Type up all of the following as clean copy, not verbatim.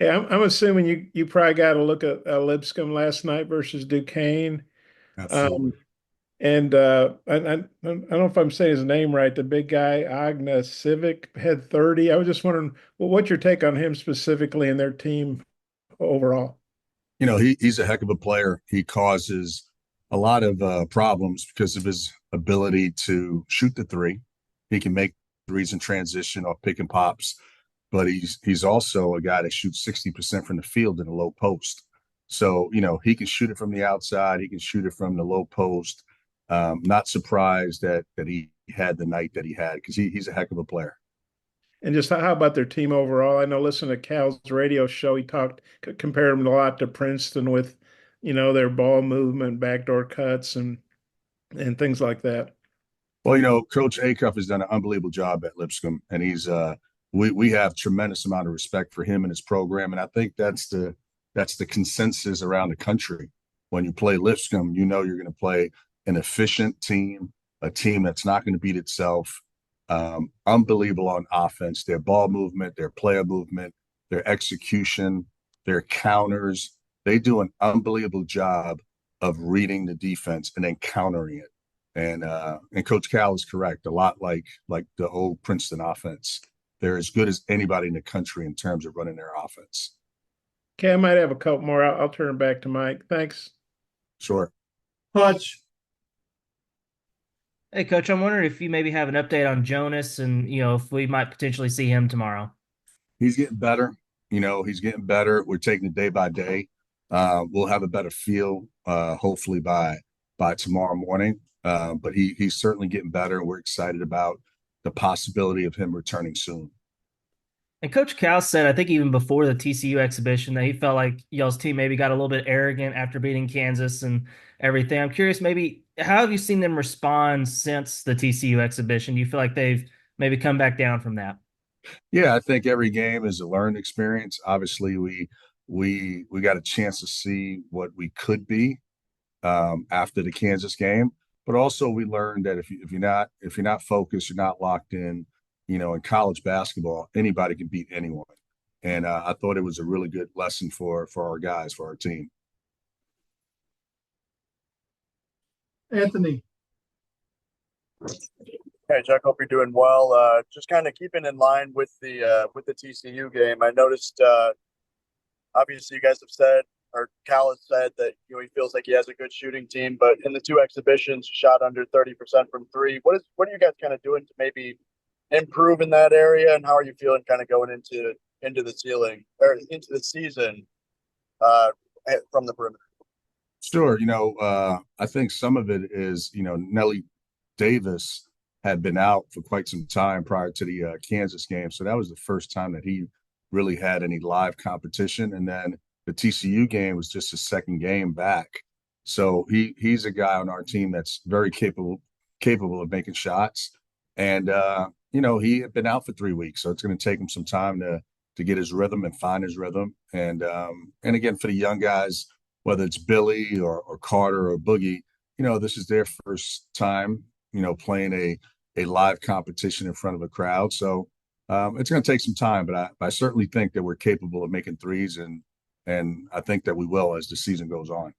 Hey, I'm assuming you probably got a look at Lipscomb last night versus Duquesne. Um, Absolutely. and I don't know if I'm saying his name right. The big guy, Agna Civic, had 30. I was just wondering, well, what's your take on him specifically and their team overall? He's a heck of a player. He causes a lot of problems because of his ability to shoot the three. He can make threes in transition off pick and pops, but he's also a guy that shoots 60% from the field in the low post. So, he can shoot it from the outside, he can shoot it from the low post. Not surprised that he had the night that he had because he's a heck of a player. And just how about their team overall? I know, listen to Cal's radio show. He compared them a lot to Princeton with, their ball movement, backdoor cuts, and things like that. Well, Coach Acuff has done an unbelievable job at Lipscomb, and we have tremendous amount of respect for him and his program, and I think that's the consensus around the country. When you play Lipscomb, you're going to play an efficient team, a team that's not going to beat itself. Unbelievable on offense, their ball movement, their player movement, their execution, their counters. They do an unbelievable job of reading the defense and then countering it. And Coach Cal is correct. A lot like the old Princeton offense. They're as good as anybody in the country in terms of running their offense. Okay, I might have a couple more. I'll turn it back to Mike. Thanks. Sure. Hutch. Hey, Coach, I'm wondering if you maybe have an update on Jonas and, if we might potentially see him tomorrow. He's getting better. He's getting better. We're taking it day by day. We'll have a better feel, hopefully by tomorrow morning. But he's certainly getting better. We're excited about the possibility of him returning soon. And Coach Cal said, I think even before the TCU exhibition, that he felt like y'all's team maybe got a little bit arrogant after beating Kansas and everything. I'm curious, maybe how have you seen them respond since the TCU exhibition? Do you feel like they've maybe come back down from that? Yeah, I think every game is a learned experience. Obviously, we got a chance to see what we could be after the Kansas game. But also, we learned that if you're not focused, you're not locked in. In college basketball, anybody can beat anyone, and I thought it was a really good lesson for our guys, for our team. Anthony. Hey Chuck, hope you're doing well. Just kind of keeping in line with the TCU game. I noticed obviously you guys have said, or Cal has said, that he feels like he has a good shooting team, but in the two exhibitions, he shot under 30% from three. What are you guys kind of doing to maybe improve in that area, and how are you feeling kind of going into the ceiling or into the season uh, from the perimeter? Sure. I think some of it is, Nelly Davis had been out for quite some time prior to the Kansas game. So that was the first time that he really had any live competition. And then the TCU game was just his second game back. So he's a guy on our team that's very capable of making shots. And he had been out for 3 weeks, so it's going to take him some time to get his rhythm and find his rhythm. And again, for the young guys, whether it's Billy or Carter or Boogie, this is their first time, playing a live competition in front of a crowd. So it's going to take some time, but I certainly think that we're capable of making threes, and I think that we will as the season goes on.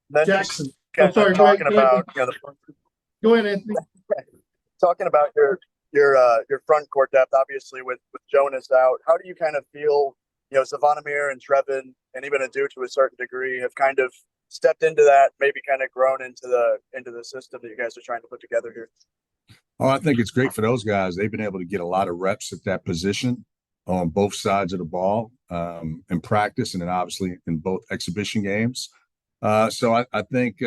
Then Jackson. just kind Sorry, of talking about Go ahead, Anthony. talking about your front court depth, obviously with Jonas out. How do you kind of feel? Savannah and Trevin and even Adu to a certain degree have kind of stepped into that, maybe kind of grown into the system that you guys are trying to put together here. Oh, I think it's great for those guys. They've been able to get a lot of reps at that position on both sides of the ball in practice, and then obviously in both exhibition games. So I think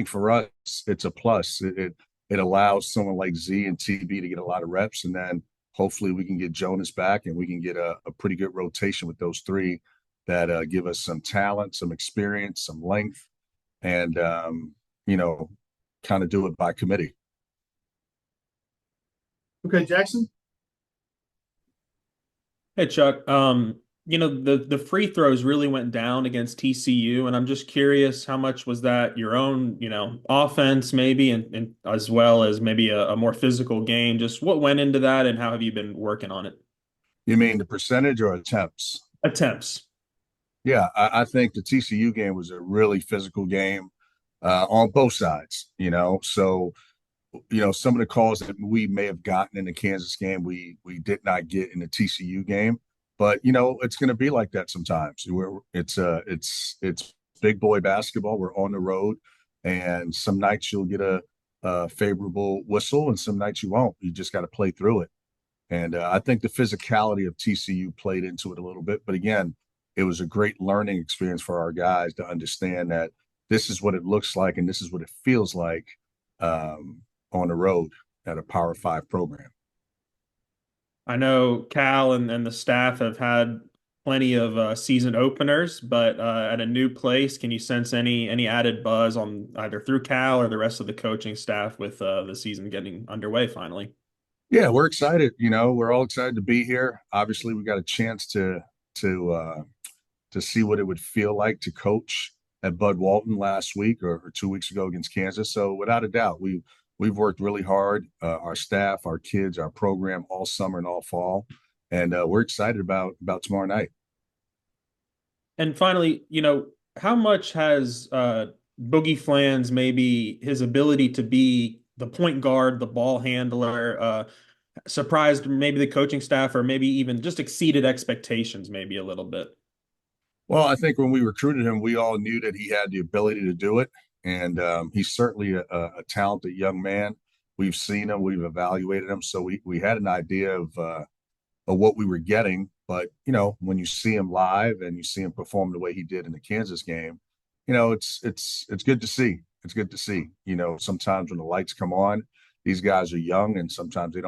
for us it's a plus. It allows someone like Z and TB to get a lot of reps, and then hopefully we can get Jonas back and we can get a pretty good rotation with those three that give us some talent, some experience, some length, and kind of do it by committee. Okay, Jackson. Hey Chuck, the free throws really went down against TCU, and I'm just curious how much was that your own, offense maybe, and as well as maybe a more physical game. Just what went into that, and how have you been working on it? You mean the percentage or attempts? Attempts. Yeah, I think the TCU game was a really physical game on both sides. So some of the calls that we may have gotten in the Kansas game, we did not get in the TCU game. But it's going to be like that sometimes. It's big boy basketball. We're on the road, and some nights you'll get a favorable whistle, and some nights you won't. You just got to play through it. And I think the physicality of TCU played into it a little bit. But again, it was a great learning experience for our guys to understand that this is what it looks like and this is what it feels like on the road at a Power Five program. I know Cal and the staff have had plenty of season openers, but at a new place, can you sense any added buzz on either through Cal or the rest of the coaching staff with the season getting underway finally? Yeah, we're excited. We're all excited to be here. Obviously, we got a chance to see what it would feel like to coach at Bud Walton last week or 2 weeks ago against Kansas. So without a doubt, we've worked really hard. Our staff, our kids, our program all summer and all fall, and we're excited about tomorrow night. And finally, how much has Boogie Flans, maybe his ability to be the point guard, the ball handler, surprised maybe the coaching staff or maybe even just exceeded expectations maybe a little bit? Well, I think when we recruited him, we all knew that he had the ability to do it, and he's certainly a talented young man. We've seen him, we've evaluated him, so we had an idea of what we were getting. But when you see him live and you see him perform the way he did in the Kansas game, it's good to see. It's good to see. Sometimes when the lights come on, these guys are young, and sometimes they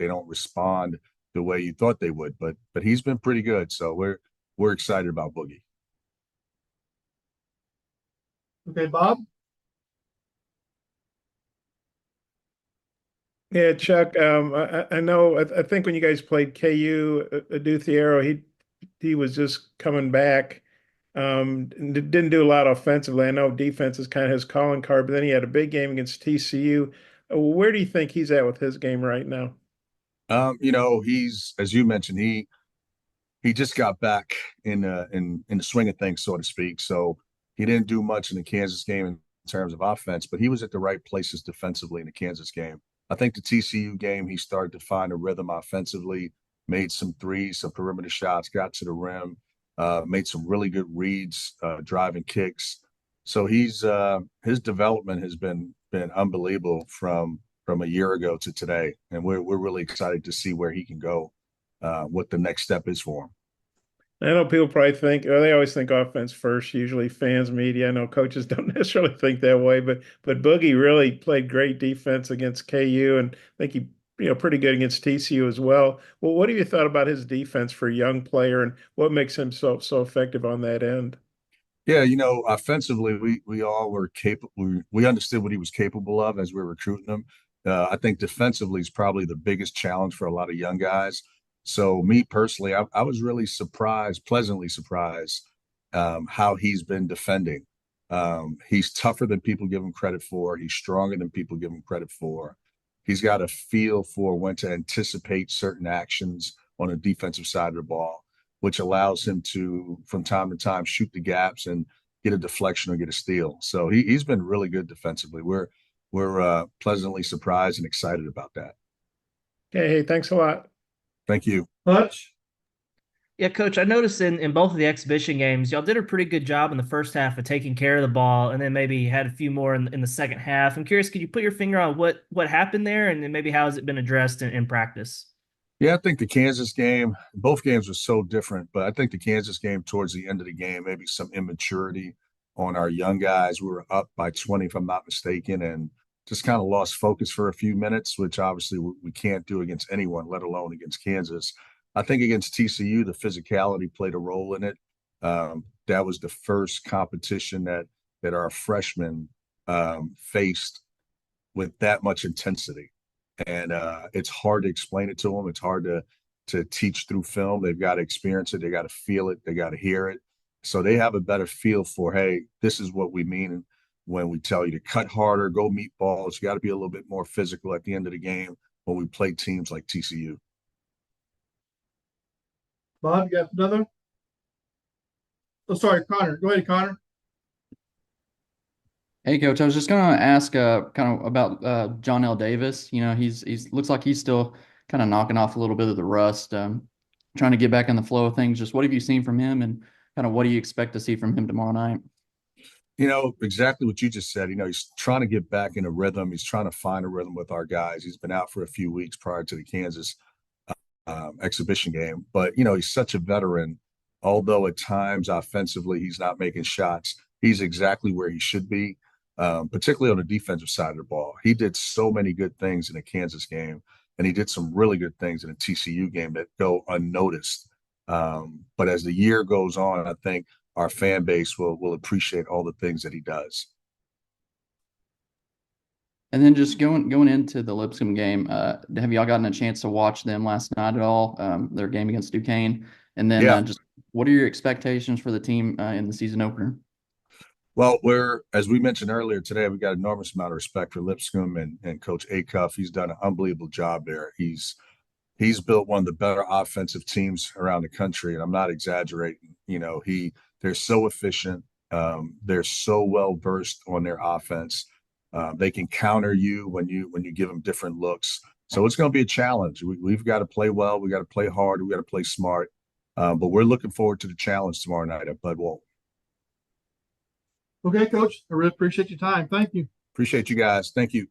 don't respond the way you thought they would. But he's been pretty good, so we're excited about Boogie. Okay, Bob? Yeah, Chuck. I know. I think when you guys played KU, Aduthiero, he was just coming back. Didn't do a lot offensively. I know defense is kind of his calling card, but then he had a big game against TCU. Where do you think he's at with his game right now? He's, as you mentioned, he just got back in the swing of things, so to speak. So he didn't do much in the Kansas game in terms of offense, but he was at the right places defensively in the Kansas game. I think the TCU game, he started to find a rhythm offensively, made some threes, some perimeter shots, got to the rim, made some really good reads, driving kicks. So his development has been unbelievable from a year ago to today, and we're really excited to see where he can go, what the next step is for him. I know people probably think, or they always think offense first, usually fans, media. I know coaches don't necessarily think that way, but Boogie really played great defense against KU, and I think he, pretty good against TCU as well. Well, what have you thought about his defense for a young player, and what makes him so effective on that end? Yeah, offensively, we all were capable. We understood what he was capable of as we were recruiting him. I think defensively is probably the biggest challenge for a lot of young guys. So me personally, I was really surprised, pleasantly surprised, how he's been defending. He's tougher than people give him credit for. He's stronger than people give him credit for. He's got a feel for when to anticipate certain actions on the defensive side of the ball, which allows him to, from time to time, shoot the gaps and get a deflection or get a steal. So he's been really good defensively. We're pleasantly surprised and excited about that. Okay, hey, thanks a lot. Thank you. Hutch? Yeah, Coach, I noticed in both of the exhibition games, y'all did a pretty good job in the first half of taking care of the ball, and then maybe had a few more in the second half. I'm curious, could you put your finger on what happened there, and then maybe how has it been addressed in practice? Yeah, I think the Kansas game, both games were so different, but I think the Kansas game towards the end of the game, maybe some immaturity on our young guys. We were up by 20, if I'm not mistaken, and just kind of lost focus for a few minutes, which obviously we can't do against anyone, let alone against Kansas. I think against TCU, the physicality played a role in it. That was the first competition that our freshmen faced with that much intensity, and it's hard to explain it to them. It's hard to teach through film. They've got to experience it. They got to feel it. They got to hear it. So they have a better feel for, hey, this is what we mean when we tell you to cut harder, go meet balls. You got to be a little bit more physical at the end of the game when we play teams like TCU. Bob, you got another? Oh, sorry, Connor. Go ahead, Connor. Hey, Coach. I was just going to ask kind of about John L. Davis. You know, he's looks like he's still kind of knocking off a little bit of the rust, trying to get back in the flow of things. Just what have you seen from him, and kind of what do you expect to see from him tomorrow night? You know, exactly what you just said. You know, he's trying to get back in a rhythm. He's trying to find a rhythm with our guys. He's been out for a few weeks prior to the Kansas exhibition game, but you know, he's such a veteran. Although at times offensively he's not making shots, he's exactly where he should be, particularly on the defensive side of the ball. He did so many good things in the Kansas game, and he did some really good things in the TCU game that go unnoticed. But as the year goes on, I think our fan base will appreciate all the things that he does. And then just going into the Lipscomb game, have y'all gotten a chance to watch them last night at all? Their game against Duquesne, and then Yeah. just what are your expectations for the team in the season opener? Well, as we mentioned earlier today, we've got enormous amount of respect for Lipscomb and Coach Acuff. He's done an unbelievable job there. He's built one of the better offensive teams around the country, and I'm not exaggerating. You know, they're so efficient. They're so well versed on their offense. They can counter you when you give them different looks. So it's going to be a challenge. We've got to play well. We got to play hard. We got to play smart. But we're looking forward to the challenge tomorrow night at Bud Walton. Okay, Coach. I really appreciate your time. Thank you. Appreciate you guys. Thank you.